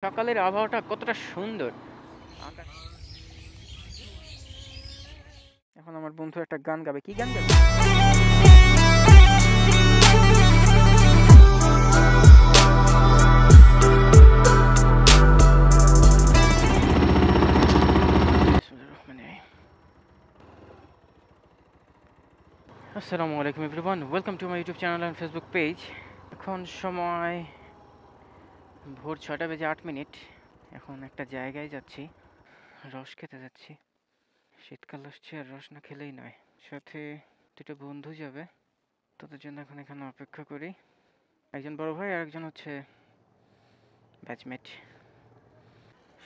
সকালের আবহাওয়াটা কতটা সুন্দর। এখন আমার বন্ধু একটা গান গাবে। কি গান গাবে? আসসালামু আলাইকুম everyone, welcome to my YouTube channel and Facebook page. এখন সময় ভোর 6:08। এখন একটা জায়গায় যাচ্ছি, রস খেতে যাচ্ছি। শীতকাল আসছে আর রস না খেলেই নয়। সাথে দুটো বন্ধু যাবে, তাদের জন্য এখন এখানে অপেক্ষা করি। একজন বড় ভাই আর একজন হচ্ছে ব্যাচমেট।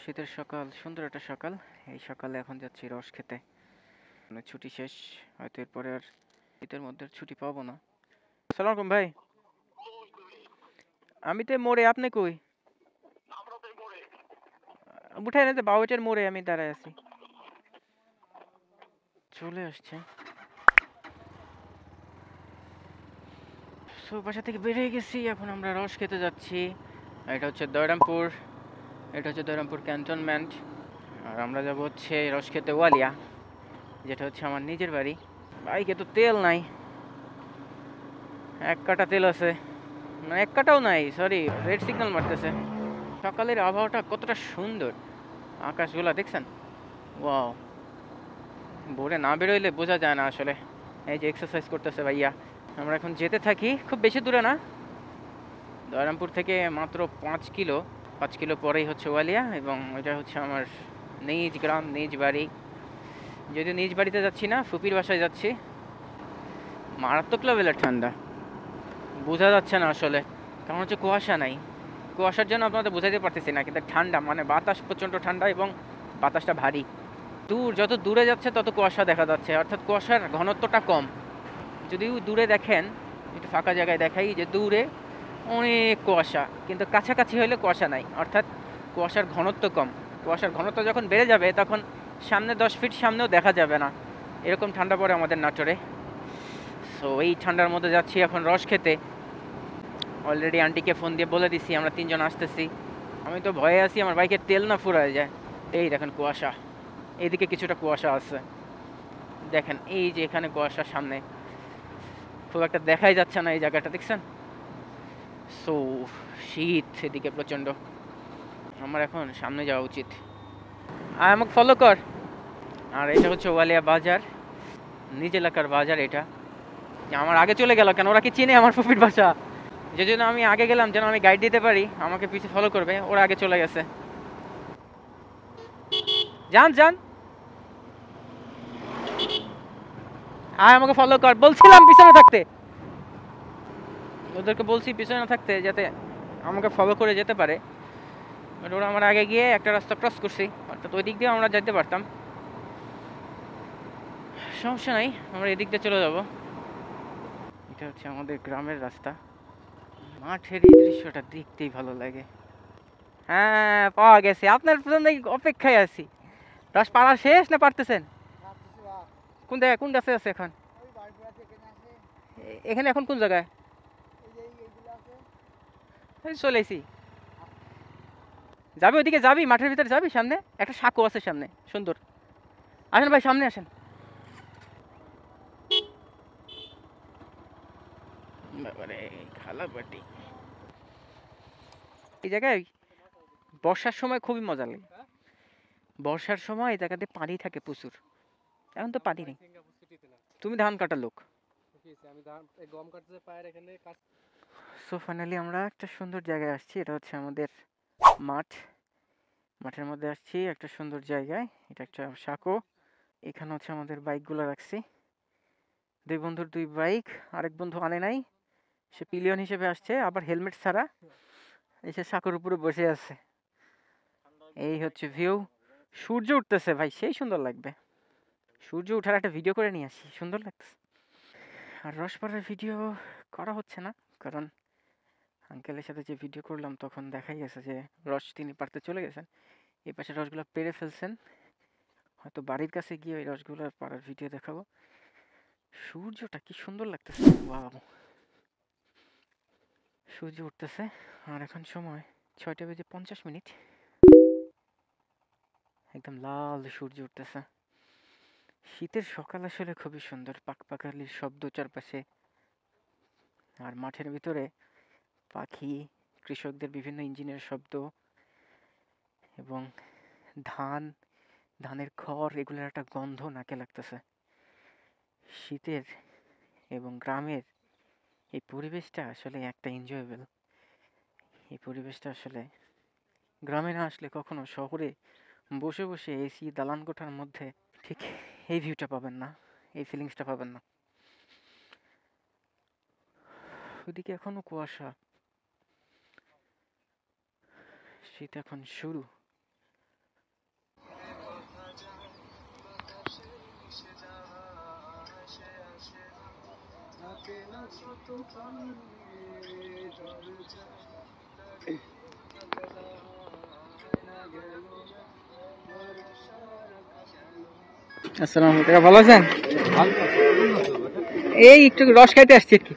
শীতের সকাল, সুন্দর একটা সকাল। এই সকালে এখন যাচ্ছি রস খেতে। ছুটি শেষ, হয়তো এরপরে আর শীতের মধ্যে ছুটি পাবো না। আসসালামু আলাইকুম ভাই। আমি তো মোড়ে, আপনি কই? উঠাই না তো, বাউটের মোড়ে আমি দাঁড়ায় আছি। চলে আসছে। সো বাসা থেকে বেরিয়ে গেছি, এখন আমরা রস খেতে যাচ্ছি। এটা হচ্ছে দয়রামপুর, এটা হচ্ছে দয়রামপুর ক্যান্টনমেন্ট। আর আমরা যাবো হচ্ছে রস খেতে ওয়ালিয়া, যেটা হচ্ছে আমার নিজের বাড়ি। বাইকে তো তেল নাই, এক কাটা তেল আছে, মানে এক কাটাও নাই, সরি, রেড সিগন্যাল মারতেছে। সকালের আবহাওয়াটা কতটা সুন্দর, আকাশগুলা দেখছেন? ওয়াও, ভোরে না বেরোইলে বোঝা যায় না আসলে। এই যে এক্সারসাইজ করতেছে ভাইয়া। আমরা এখন যেতে থাকি, খুব বেশি দূরে না, দয়রামপুর থেকে মাত্র 5 কিলো। 5 কিলো পরেই হচ্ছে ওয়ালিয়া, এবং এটা হচ্ছে আমার নিজ গ্রাম, নিজ বাড়ি। যদিও নিজ বাড়িতে যাচ্ছি না, ফুপির বাসায় যাচ্ছি। মারাত্মক লেভেলের ঠান্ডা, বোঝা যাচ্ছে না আসলে, কারণ হচ্ছে কুয়াশা নাই। কুয়াশার জন্য আপনাদের বোঝাইতে পারতেছি না, কিন্তু ঠান্ডা, মানে বাতাস প্রচণ্ড ঠান্ডা, এবং বাতাসটা ভারী। যত দূরে যাচ্ছে তত কুয়াশা দেখা যাচ্ছে, অর্থাৎ কুয়াশার ঘনত্বটা কম। যদি দূরে দেখেন, একটু ফাঁকা জায়গায় দেখাই, যে দূরে অনেক কুয়াশা, কিন্তু কাছাকাছি হলে কুয়াশা নাই, অর্থাৎ কুয়াশার ঘনত্ব কম। কুয়াশার ঘনত্ব যখন বেড়ে যাবে, তখন সামনে 10 ফিট সামনেও দেখা যাবে না, এরকম ঠান্ডা পড়ে আমাদের নাটোরে। সো এই ঠান্ডার মধ্যে যাচ্ছি এখন রস খেতে। অলরেডি আন্টিকে ফোন দিয়ে বলে দিছি আমরা 3জন আসতেছি। আমি তো ভয়ে আছি আমার বাইকের তেল না ফুরায় যায়। এই দেখেন কুয়াশা, এইদিকে কিছুটা কুয়াশা আছে, দেখেন এই যে এখানে কুয়াশা, সামনে খুব একটা দেখাই যাচ্ছে না এই জায়গাটা, দেখছেন? সো শীত এদিকে প্রচণ্ড। আমার এখন সামনে যাওয়া উচিত, আর আমাকে ফলো কর। আর এটা হচ্ছে ওয়ালিয়া বাজার, নিজ এলাকার বাজার এটা। আমার আগে চলে গেল কেন? ওরা কি চিনে আমার ফুপির বাসা? যে জন্য আমি আগে গেলাম, যেন আমি গাইড দিতে পারি, আমাকে পিছে ফলো করবে। ওরা আগে চলে গেছে। যান যান, আয় আমাকে ফলো কর, বলছিলাম পিছনে থাকতে। ওদেরকে বলছি পিছনে থাকতে, যাতে আমাকে ফলো করে যেতে পারে। বাট ওরা আমার আগে গিয়ে একটা রাস্তা ক্রস করছি, অর্থাৎ ওই দিক দিয়ে আমরা যেতে পারতাম। সমস্যা নাই, আমরা এদিক দিয়ে চলে যাব। এটা হচ্ছে আমাদের গ্রামের রাস্তা। মাঠের এই দৃশ্যটা দেখতেই ভালো লাগে। হ্যাঁ, পাওয়া গেছে, আপনার জন্য অপেক্ষায় আছি। রস পাড়া শেষ না পারতেছেন? কোন জায়গায়, কোন গাছে আছে এখন? এখানে এখন কোন জায়গায়? চলে এসি। যাবি ওইদিকে, যাবি মাঠের ভিতরে, যাবি সামনে একটা সাঁকো আছে সামনে, সুন্দর। আসেন ভাই, সামনে আসেন। বাবারে, খালা বাটি। এই জায়গায় বর্ষার সময় খুবই মজা লাগে। বর্ষার সময় এই জায়গাতে পানি থাকে প্রচুর। এখন তো পানি নেই। তুমি ধান কাটার লোক। সো ফাইনালি আমরা একটা সুন্দর জায়গায় আসছি। এটা হচ্ছে আমাদের মাঠ। মাঠের মধ্যে আসছি একটা সুন্দর জায়গায়। এটা একটা সাঁকো। এখানে হচ্ছে আমাদের বাইকগুলো রাখছি। দুই বন্ধুর দুই বাইক, আরেক বন্ধু আনে নাই, সে পিলিয়ন হিসেবে আসছে, আবার হেলমেট ছাড়া এসে সাঁকোর উপরে বসে আছে। এই হচ্ছে ভিউ। সূর্য উঠতেছে ভাই, সেই সুন্দর লাগবে। সূর্য উঠার একটা ভিডিও করে নিয়ে আসি, সুন্দর লাগতেছে। আর রস পাড়ার ভিডিও করা হচ্ছে না, কারণ আঙ্কেলের সাথে যে ভিডিও করলাম তখন দেখাই গেছে যে রস তিনি পাড়তে চলে গেছেন। এই পাশে রসগুলো পেরে ফেলছেন, হয়তো বাড়ির কাছে গিয়ে ওই রসগুলো পাড়ার ভিডিও দেখাবো। সূর্যটা কি সুন্দর লাগতেছে, ওয়াও। সূর্য উঠতেছে, আর এখন সময় 6:50 একদম লাল সূর্য উঠতেছে। শীতের সকাল আসলে খুবই সুন্দর, পাখপাখালির শব্দ চারপাশে, আর মাঠের ভিতরে পাখি, কৃষকদের বিভিন্ন ইঞ্জিনের শব্দ এবং ধান, ধানের খড়, এগুলোর একটা গন্ধ নাকে লাগতেছে। শীতের এবং গ্রামের এই পরিবেশটা আসলে একটা এনজয়েবল। এই পরিবেশটা আসলে গ্রামে না আসলে কখনো শহরে বসে বসে এসি দালান কোঠার মধ্যে ঠিক এই ভিউটা পাবেন না, এই ফিলিংসটা পাবেন না। ওইদিকে এখনো কুয়াশা, শীত এখন শুরু। আসসালামু আলাইকুম, ভালো আছেন? এই একটু রস খাইতে আসছি আর কি।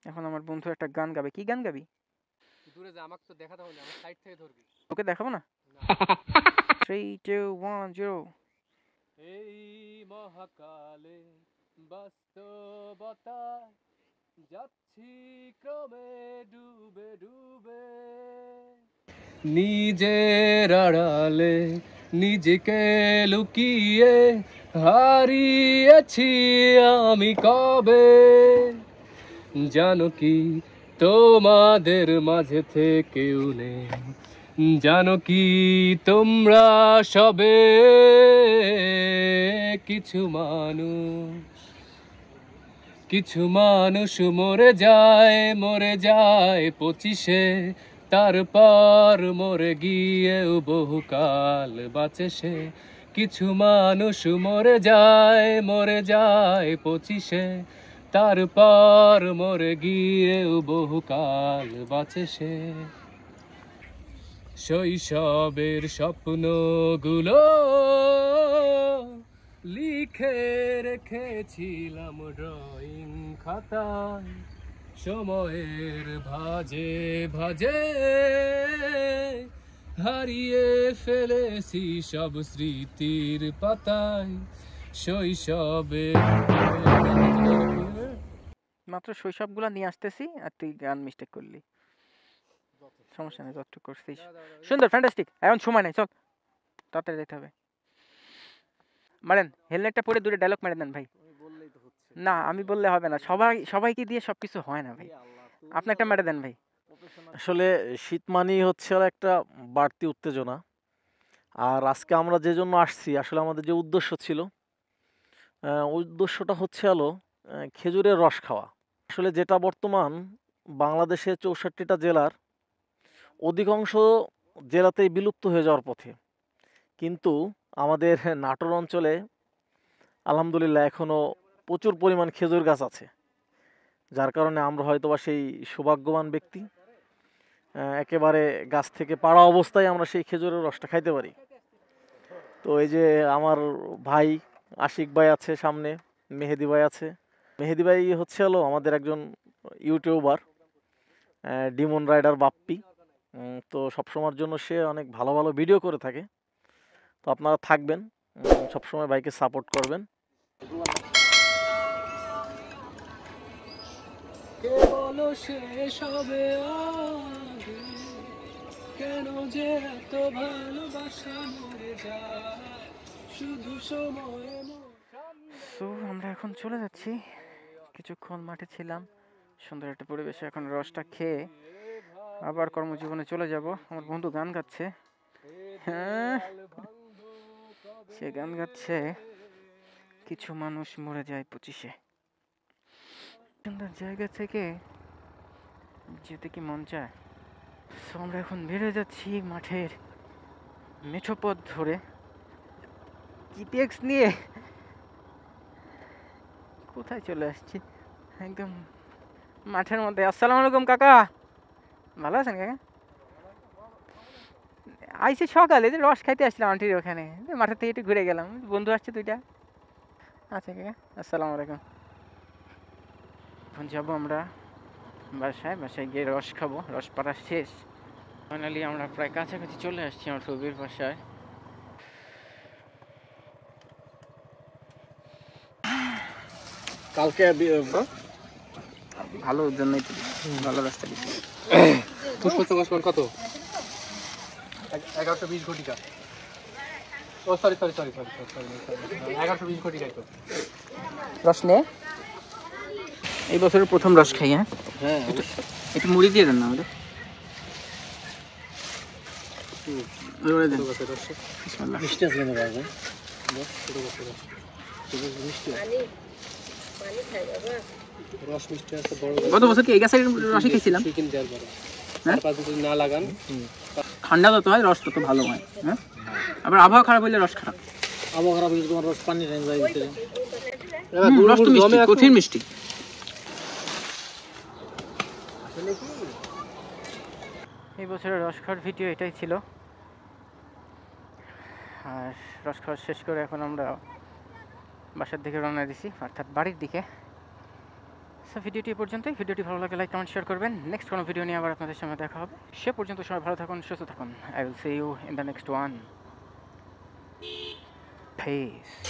এখন আমার বন্ধু একটা গান গাবে। কি গান গাবি? দূরে যা, আমাকে তো দেখাতে হবে না, আমার সাইড থেকে ধরবি। ওকে দেখাবো না? 3, 2, 1, 0। এই মহাকালে বাস্তবতায় যাচ্ছি ক্রমে ডুবে ডুবে, নিজের আড়ালে নিজেকে লুকিয়ে হারিয়েছি আমি কবে। জানো কি তোমাদের মাঝে থেকেও নেই, জানো কি তোমরা সবে কিছু মানুষ মরে যায় 25-এ, তারপর মরে গিয়েও বহুকাল বাঁচে সে। কিছু মানুষ মরে যায় 25-এ, তারপর মরে গিয়েও বহুকাল বাঁচে সে। শৈশবের স্বপ্নগুলো লিখে রেখেছিলাম ড্রয়িং খাতায়, সময়ের ভাঁজে ভাঁজে হারিয়ে ফেলেছি সব স্মৃতির পাতায়। শৈশবে মাত্র শৈশবগুলো নিয়ে আসতেছি আর তুই গান মিস্টেক করলি। সমস্যা নেই, যতটুকু করছিস সুন্দর, ফ্যান্টাস্টিক। এখন সময় নেই, চল তাড়াতাড়ি যেতে হবে। মারেন, হেলমেটটা পরে দূরে ডায়লগ মেরে দেন ভাই। না আমি বললে হবে না, সবাইকে দিয়ে সবকিছু হয় না ভাই। আপনি একটা মেরে দেন ভাই। আসলে শীত মানেই হচ্ছে হলো একটা বাড়তি উত্তেজনা। আর আজকে আমরা যে জন্য আসছি, আসলে আমাদের যে উদ্দেশ্য ছিল, উদ্দেশ্যটা হচ্ছে হলো খেজুরের রস খাওয়া। আসলে যেটা বর্তমান বাংলাদেশের 64টা জেলার অধিকাংশ জেলাতেই বিলুপ্ত হয়ে যাওয়ার পথে, কিন্তু আমাদের নাটোর অঞ্চলে আলহামদুলিল্লাহ এখনও প্রচুর পরিমাণ খেজুর গাছ আছে, যার কারণে আমরা হয়তোবা সেই সৌভাগ্যবান ব্যক্তি, একেবারে গাছ থেকে পাড়া অবস্থায় আমরা সেই খেজুরের রসটা খাইতে পারি। তো এই যে আমার ভাই আশিক ভাই আছে সামনে, মেহেদি ভাই আছে। মেহেদি ভাই হচ্ছে হলো আমাদের একজন ইউটিউবার, ডিমন রাইডার বাপ্পি। তো সবসময়ের জন্য সে অনেক ভালো ভালো ভিডিও করে থাকে। তো আপনারা থাকবেন, সবসময় ভাইকে সাপোর্ট করবেন। কেবল শেষ হবে আগে, কেন যে এত ভালোবাসা মরে যায় শুধু সময়ে। সো আমরা এখন চলে যাচ্ছি, কিছুক্ষণ মাঠে ছিলাম, সুন্দর একটা পরিবেশে, এখন রসটা খেয়ে আবার কর্মজীবনে চলে যাব। আমার বন্ধু গান গাচ্ছে, হ্যাঁ সে গান গাচ্ছে কিছু মানুষ মরে যায় 25-এ। সুন্দর জায়গা থেকে যেতে কি মন চায়। সো আমরা এখন বেরিয়ে যাচ্ছি মাঠের মেঠো পথ ধরে জিপিএক্স নিয়ে। কোথায় চলে আসছি, একদম মাঠের মধ্যে। আসসালামু আলাইকুম কাকা, ভালো আছেন কাকা? আইসি সকালে, যে রস খাইতে আসলাম আন্টির ওখানে, মাঠের থেকে একটু ঘুরে গেলাম, বন্ধু আসছে দুইটা। আচ্ছা কাকা, আসসালামু আলাইকুম। এখন যাবো আমরা বাসায়, বাসায় গিয়ে রস খাবো, রস পাড়া শেষ। ফাইনালি আমরা প্রায় কাছাকাছি চলে আসছি আমার ফুবির বাসায়। কালকে ভালো জন্যই তো ভালো রাস্তা দিচ্ছে। পুষ্পস্তক আসমান কত? 1120 ঘটিকা। ও সরি 1120 ঘটিকাই তো। রস নে, এই বছরের প্রথম রস খাই। হ্যাঁ হ্যাঁ একটু মুড়ি দিয়ে দেন না আমাদের। ওইভাবে দেন। বিসমিল্লাহ। মিষ্টি আছে না বাবা? মিষ্টি রস মিষ্টি আছে বড়। গত বছর কি এই গাছের রসই খেয়েছিলাম। চিকেন দেওয়ার পরে হ্যাঁ? 4-5 দিন না লাগান ঠান্ডা যত হয় রস তত ভালো হয়। হ্যাঁ, আবার আবহাওয়া খারাপ হইলে রস খারাপ। আবহাওয়া খারাপ হলে তোমার রস পানি নেই যায় ভিতরে। রস তো মিষ্টি, কঠিন মিষ্টি। এই বছরের রস খাওয়ার ভিডিও এটাই ছিল। আর রস খাওয়া শেষ করে এখন আমরা বাসার দিকে রওনা দিছি, অর্থাৎ বাড়ির দিকে। সো ভিডিওটি এ পর্যন্তই। ভিডিওটি ভালো লাগলে লাইক কমেন্ট শেয়ার করবেন। নেক্সট কোনো ভিডিও নিয়ে আবার আপনাদের সামনে দেখা হবে। সে পর্যন্ত সবাই ভালো থাকুন, সুস্থ থাকুন। I will see you in the next one. Peace.